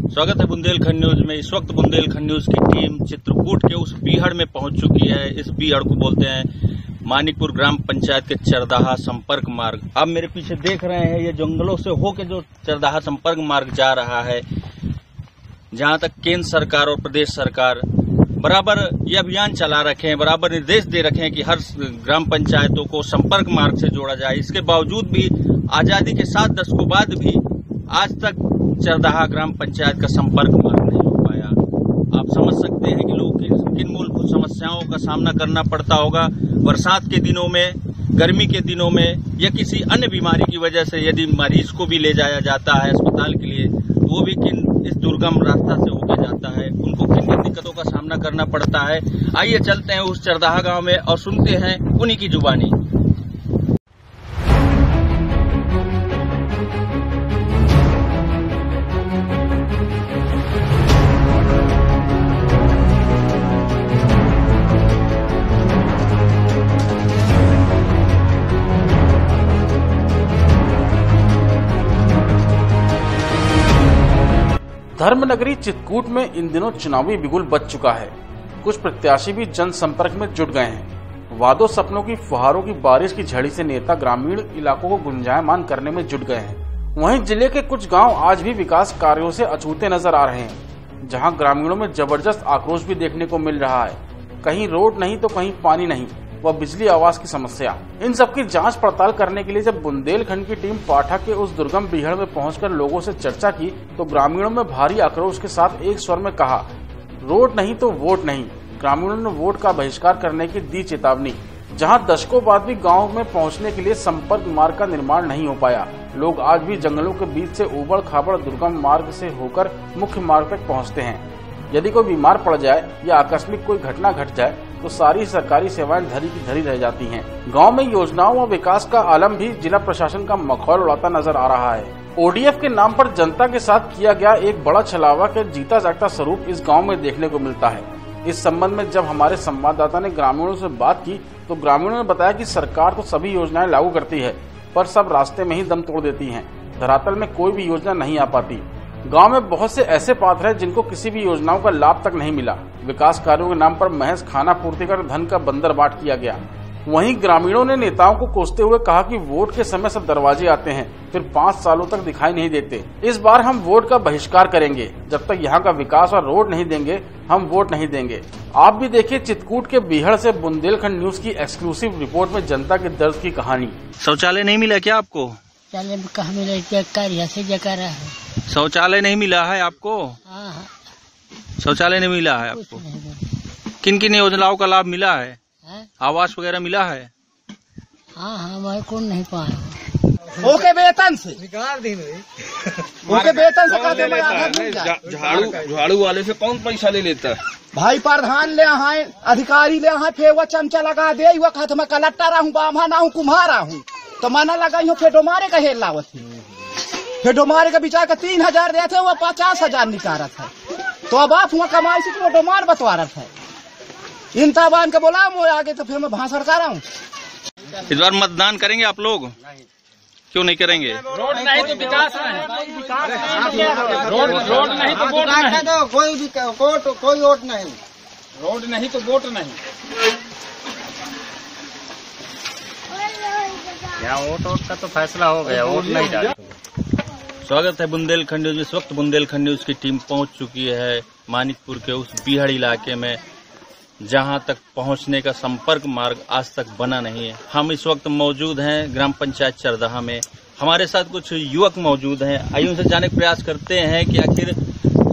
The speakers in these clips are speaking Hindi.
स्वागत है बुंदेलखंड न्यूज में। इस वक्त बुंदेलखंड न्यूज की टीम चित्रकूट के उस बीहड़ में पहुंच चुकी है। इस बीहड़ को बोलते हैं मानिकपुर ग्राम पंचायत के चरदाहा संपर्क मार्ग। आप मेरे पीछे देख रहे हैं, ये जंगलों से होकर जो चरदाहा संपर्क मार्ग जा रहा है, जहां तक केंद्र सरकार और प्रदेश सरकार बराबर ये अभियान चला रखे हैं, बराबर निर्देश दे रखे हैं कि हर ग्राम पंचायतों को संपर्क मार्ग से जोड़ा जाए। इसके बावजूद भी आजादी के 7 दशकों बाद भी आज तक चरदाहा ग्राम पंचायत का संपर्क मार्ग नहीं हो पाया। आप समझ सकते हैं कि लोगों की किन मूलभूत समस्याओं का सामना करना पड़ता होगा। बरसात के दिनों में, गर्मी के दिनों में या किसी अन्य बीमारी की वजह से यदि मरीज को भी ले जाया जाता है अस्पताल के लिए, तो वो भी किन इस दुर्गम रास्ता से होकर जाता है, उनको किन किन दिक्कतों का सामना करना पड़ता है। आइए चलते हैं उस चरदाहा गांव में और सुनते हैं उन्हीं की जुबानी। धर्मनगरी चित्रकूट में इन दिनों चुनावी बिगुल बज चुका है। कुछ प्रत्याशी भी जनसंपर्क में जुट गए हैं। वादों सपनों की फुहारों की बारिश की झड़ी से नेता ग्रामीण इलाकों को गुंजायमान करने में जुट गए हैं। वहीं जिले के कुछ गांव आज भी विकास कार्यों से अछूते नजर आ रहे हैं, जहां ग्रामीणों में जबरदस्त आक्रोश भी देखने को मिल रहा है। कहीं रोड नहीं तो कहीं पानी नहीं व बिजली आवास की समस्या। इन सब की जांच पड़ताल करने के लिए जब बुंदेलखंड की टीम पाठा के उस दुर्गम बीहड़ में पहुंचकर लोगों से चर्चा की, तो ग्रामीणों में भारी आक्रोश के साथ एक स्वर में कहा, रोड नहीं तो वोट नहीं। ग्रामीणों ने वोट का बहिष्कार करने की दी चेतावनी। जहां दशकों बाद भी गांव में पहुंचने के लिए संपर्क मार्ग का निर्माण नहीं हो पाया। लोग आज भी जंगलों के बीच से उबड़ खाबड़ दुर्गम मार्ग से होकर मुख्य मार्ग तक पहुँचते हैं। यदि कोई बीमार पड़ जाए या आकस्मिक कोई घटना घट जाए तो सारी सरकारी सेवाएं धरी की धरी रह जाती हैं। गांव में योजनाओं व विकास का आलम भी जिला प्रशासन का मखौल उड़ाता नजर आ रहा है। ओडीएफ के नाम पर जनता के साथ किया गया एक बड़ा छलावा के जीता जागता स्वरूप इस गांव में देखने को मिलता है। इस संबंध में जब हमारे संवाददाता ने ग्रामीणों से बात की, तो ग्रामीणों ने बताया कि सरकार तो सभी योजनाएं लागू करती है, पर सब रास्ते में ही दम तोड़ देती है। धरातल में कोई भी योजना नहीं आ पाती। गांव में बहुत से ऐसे पात्र हैं जिनको किसी भी योजनाओं का लाभ तक नहीं मिला। विकास कार्यों के नाम पर महज खाना पूर्ति कर धन का बंदर बाट किया गया। वहीं ग्रामीणों ने नेताओं को कोसते हुए कहा कि वोट के समय सब दरवाजे आते हैं, फिर 5 सालों तक दिखाई नहीं देते। इस बार हम वोट का बहिष्कार करेंगे। जब तक यहाँ का विकास और रोड नहीं देंगे, हम वोट नहीं देंगे। आप भी देखिए चित्रकूट के बीहड़ से बुंदेलखंड न्यूज की एक्सक्लूसिव रिपोर्ट में जनता के दर्द की कहानी। शौचालय नहीं मिला क्या आपको? कहाँ मिला? शौचालय नहीं मिला है आपको? शौचालय नहीं मिला है आपको? किन किन योजनाओं का लाभ मिला है? आवास वगैरह मिला है? हाँ, हमारे को नहीं पाया। ओके वेतन से झाड़ू वाले से कौन पैसा ले लेता है? भाई प्रधान ले आए, अधिकारी ले आए, फिर वो चमचा लगा दे, वो कहते मैं कलेक्टर हूँ, बामा ना हूँ, कुम्हारा हूँ, तो माना लगा फेडो मारे का हेल लावत है। फेडो मारे का बिचार का 3000 देते, वो 50,000 निकारत है। तो अब आप वहाँ कमाई से तो डोमार बतवारत है। इन ताबान का बोला वो आगे, तो फिर मैं भाषण कर रहा हूँ। इस बार मतदान करेंगे आप लोग? क्यों नहीं करेंगे? रोड नहीं तो विकास नहीं, रोड नहीं तो वोट नहीं, कोई वोट नहीं, रोड नहीं तो वोट नहीं। यहाँ वोट का तो फैसला हो गया, वोट नहीं डाले। स्वागत है बुंदेलखंड न्यूज। इस वक्त बुंदेलखंड न्यूज की टीम पहुंच चुकी है मानिकपुर के उस बीहड़ इलाके में, जहां तक पहुंचने का संपर्क मार्ग आज तक बना नहीं है। हम इस वक्त मौजूद हैं ग्राम पंचायत चरदाहा में। हमारे साथ कुछ युवक मौजूद हैं। आइए उनसे जानने का प्रयास करते हैं कि आखिर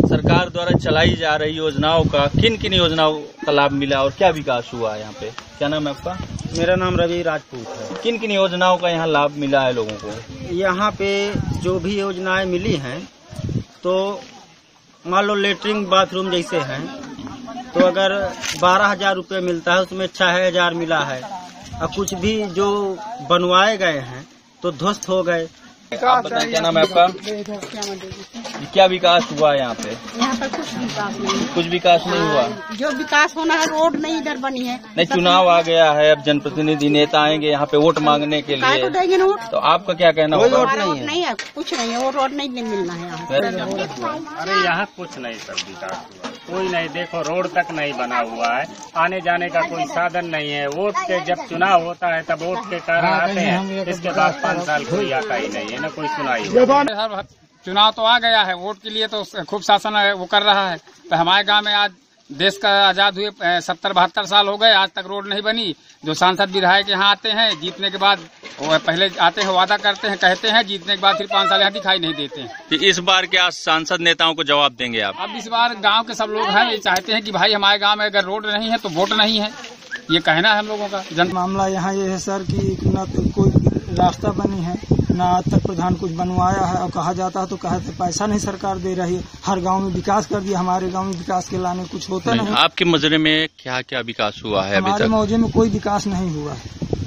सरकार द्वारा चलाई जा रही योजनाओं का किन किन योजनाओं का लाभ मिला और क्या विकास हुआ है यहाँ पे। क्या नाम है आपका? मेरा नाम रवि राजपूत है। किन किन योजनाओं का यहाँ लाभ मिला है लोगों को? यहाँ पे जो भी योजनाएं मिली हैं, तो मान लो लेटरिन बाथरूम जैसे हैं, तो अगर 12,000 रुपये मिलता है, उसमें 6,000 मिला है। और कुछ भी जो बनवाए गए हैं तो ध्वस्त हो गए, आप बताएं, क्या नाम है आपका? क्या विकास हुआ है यहाँ पे? यहाँ पर कुछ विकास नहीं है। कुछ विकास नहीं हुआ। जो विकास होना है रोड नहीं इधर बनी है। नहीं, चुनाव आ गया है, अब जनप्रतिनिधि नेता आएंगे यहाँ पे वोट मांगने के लिए, तो देंगे वोट। तो आपका क्या कहना होगा? वोट नहीं है, कुछ नहीं है, वो रोड नहीं मिलना है यहाँ। अरे यहाँ कुछ नहीं सब विकास हुआ, कोई नहीं। देखो रोड तक नहीं बना हुआ है, आने जाने का कोई साधन नहीं है। वोट के जब चुनाव होता है तब वोट के कारण आते हैं, इसके बाद 5 साल कोई आता ही नहीं है, न कोई सुनाई। चुनाव तो आ गया है, वोट के लिए तो खूब शासन वो कर रहा है। तो हमारे गांव में आज देश का आजाद हुए 70-72 साल हो गए, आज तक रोड नहीं बनी। जो सांसद विधायक यहाँ आते हैं, जीतने के बाद वो पहले आते हैं, वादा करते हैं, कहते हैं, जीतने के बाद फिर 5 साल यहाँ दिखाई नहीं देते हैं। तो इस बार क्या सांसद नेताओं को जवाब देंगे आप? अब इस बार गांव के सब लोग हैं, ये चाहते हैं कि भाई हमारे गांव में अगर रोड नहीं है तो वोट नहीं है, ये कहना है हम लोगों का। जन मामला यहाँ ये है सर कि न तो कोई रास्ता बनी है, न आज तक प्रधान कुछ बनवाया है, और कहा जाता है तो कहते पैसा नहीं सरकार दे रही है। हर गांव में विकास कर दिया, हमारे गांव में विकास के लाने कुछ होता नहीं। आपके मजरे में क्या क्या विकास हुआ है? हमारे मौजे में कोई विकास नहीं हुआ है,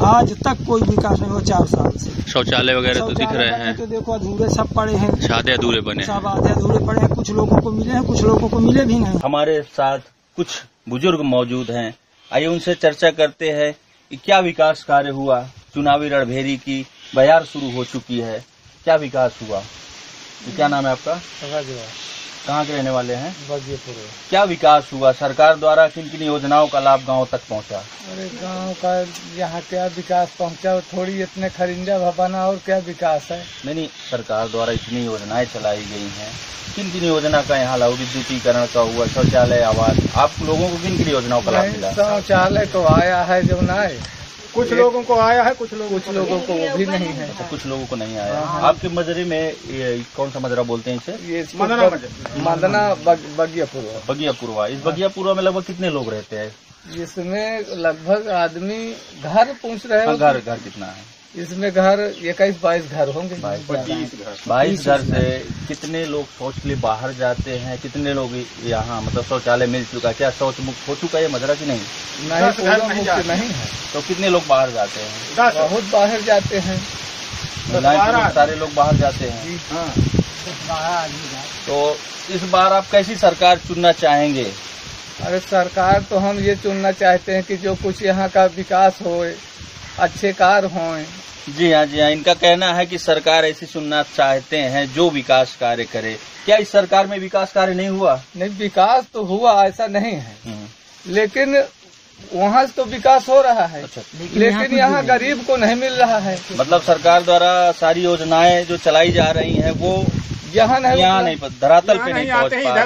आज तक कोई विकास नहीं हुआ 4 साल से। शौचालय वगैरह तो दिख रहे हैं, तो देखो अधूरे सब पड़े हैं, आधे अधूरे बने, सब आधे अधूरे पड़े हैं। कुछ लोगों को मिले हैं, कुछ लोगों को मिले भी नहीं। हमारे साथ कुछ बुजुर्ग मौजूद हैं, आइए उनसे चर्चा करते हैं कि क्या विकास कार्य हुआ। चुनावी रणभेरी की बयार शुरू हो चुकी है, क्या विकास हुआ? तो क्या नाम है आपका? कहाँ के रहने वाले हैं? बगियापुर। क्या विकास हुआ? सरकार द्वारा किन किन योजनाओं का लाभ गांव तक पहुंचा? अरे गांव का यहाँ क्या विकास पहुंचा, थोड़ी इतने खरिंजा भवाना, और क्या विकास है? नहीं, सरकार द्वारा इतनी योजनाएं चलाई गई हैं, किन किन योजना का यहाँ लाभ? विद्युतीकरण का हुआ, शौचालय, आवास, आप लोगों को किन किन योजनाओं का लाभ मिला? शौचालय तो आया है जो ना है, कुछ लोगों को आया है, कुछ लोगों को वो भी नहीं है। तो कुछ लोगों को नहीं आया। आपके मजरे में ये कौन सा मजरा बोलते हैं इसे? ये मदना बगियापुर। बगियापुरवा। इस बगियापुरवा में लगभग कितने लोग रहते हैं? इसमें लगभग आदमी घर पूछ रहे हैं। घर कितना है इसमें? घर 21-22 घर होंगे। 22 घर से कितने लोग शौच के लिए बाहर जाते हैं? कितने लोग यहाँ मतलब शौचालय मिल चुका? क्या शौच मुक्त हो चुका है मजरा की नहीं? नहीं है। तो कितने लोग बाहर जाते हैं? बहुत बाहर जाते हैं, सारे लोग बाहर जाते हैं। तो इस बार आप कैसी सरकार चुनना चाहेंगे? अरे सरकार तो हम ये चुनना चाहते हैं कि जो कुछ यहाँ का विकास हो, अच्छे कार्य हों। जी हाँ, इनका कहना है कि सरकार ऐसी चुनना चाहते हैं जो विकास कार्य करे। क्या इस सरकार में विकास कार्य नहीं हुआ? नहीं, विकास तो हुआ, ऐसा नहीं है, लेकिन वहाँ से तो विकास हो रहा है। अच्छा। लेकिन यहाँ गरीब को नहीं मिल रहा है। मतलब सरकार द्वारा सारी योजनाएं जो चलाई जा रही हैं वो यहाँ नहीं धरातल पे नहीं पहुँच पा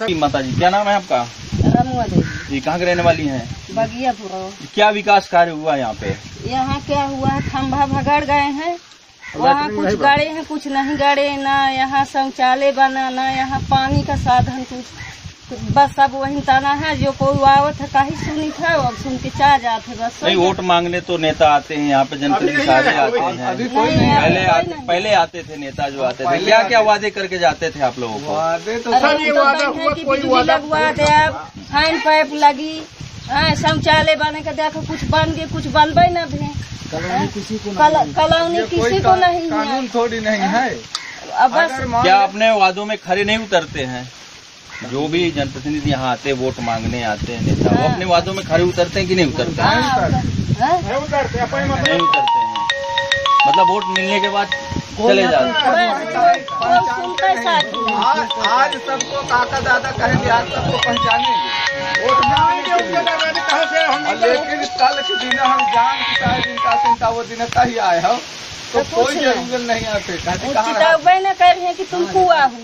रही। माता जी, क्या नाम है आपका? जी, कहाँ के रहने वाली हैं? बगियापुर। क्या विकास कार्य हुआ यहाँ पे? यहाँ क्या हुआ है, खम्भा भगड़ गए हैं, वहाँ कुछ गाड़े हैं, कुछ नहीं गाड़े, ना यहाँ शौचालय बना, ना यहाँ पानी का साधन कुछ, बस सब वही तना है। जो कोई आवत है काहे सुनी था, अब सुन के चाह जाते बस। नहीं, वोट मांगने तो नेता आते हैं यहाँ पे, जनप्रतिनिधि सारे आते हैं। पहले आते थे नेता जो आते थे, क्या क्या वादे करके जाते थे आप लोगों को? वादे तो बिजली लगवा दे, हैंड पाइप लगी, शौचालय बने का देखो, कुछ बन गए, कुछ बनबे न भी। कॉलोनी किसी को नहीं है, कानून थोड़ी नहीं है। अब बस क्या अपने वादों में खरे नहीं उतरते हैं? जो भी जनप्रतिनिधि यहाँ आते, वोट मांगने आते हैं नेता, वो अपने वादों में खरे उतरते हैं कि नहीं उतरते? नहीं उतरते हैं। मतलब वोट मिलने के बाद चले जाते हैं। आज सबको काका दादा कहेंगे, आज सबको पहचानेंगे, वोट लेकिन कल के दिन हम जान की चाहे जिनका चिंता वो दिन का ही आए हो, तो कोई जरूरत नहीं आते। न कर रहे कि तुम कुआ हो।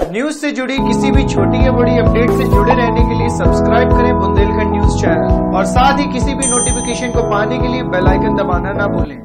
न्यूज से जुड़ी किसी भी छोटी या बड़ी अपडेट से जुड़े रहने के लिए सब्सक्राइब करें बुंदेलखंड न्यूज चैनल, और साथ ही किसी भी नोटिफिकेशन को पाने के लिए बेल आइकन दबाना ना भूलें।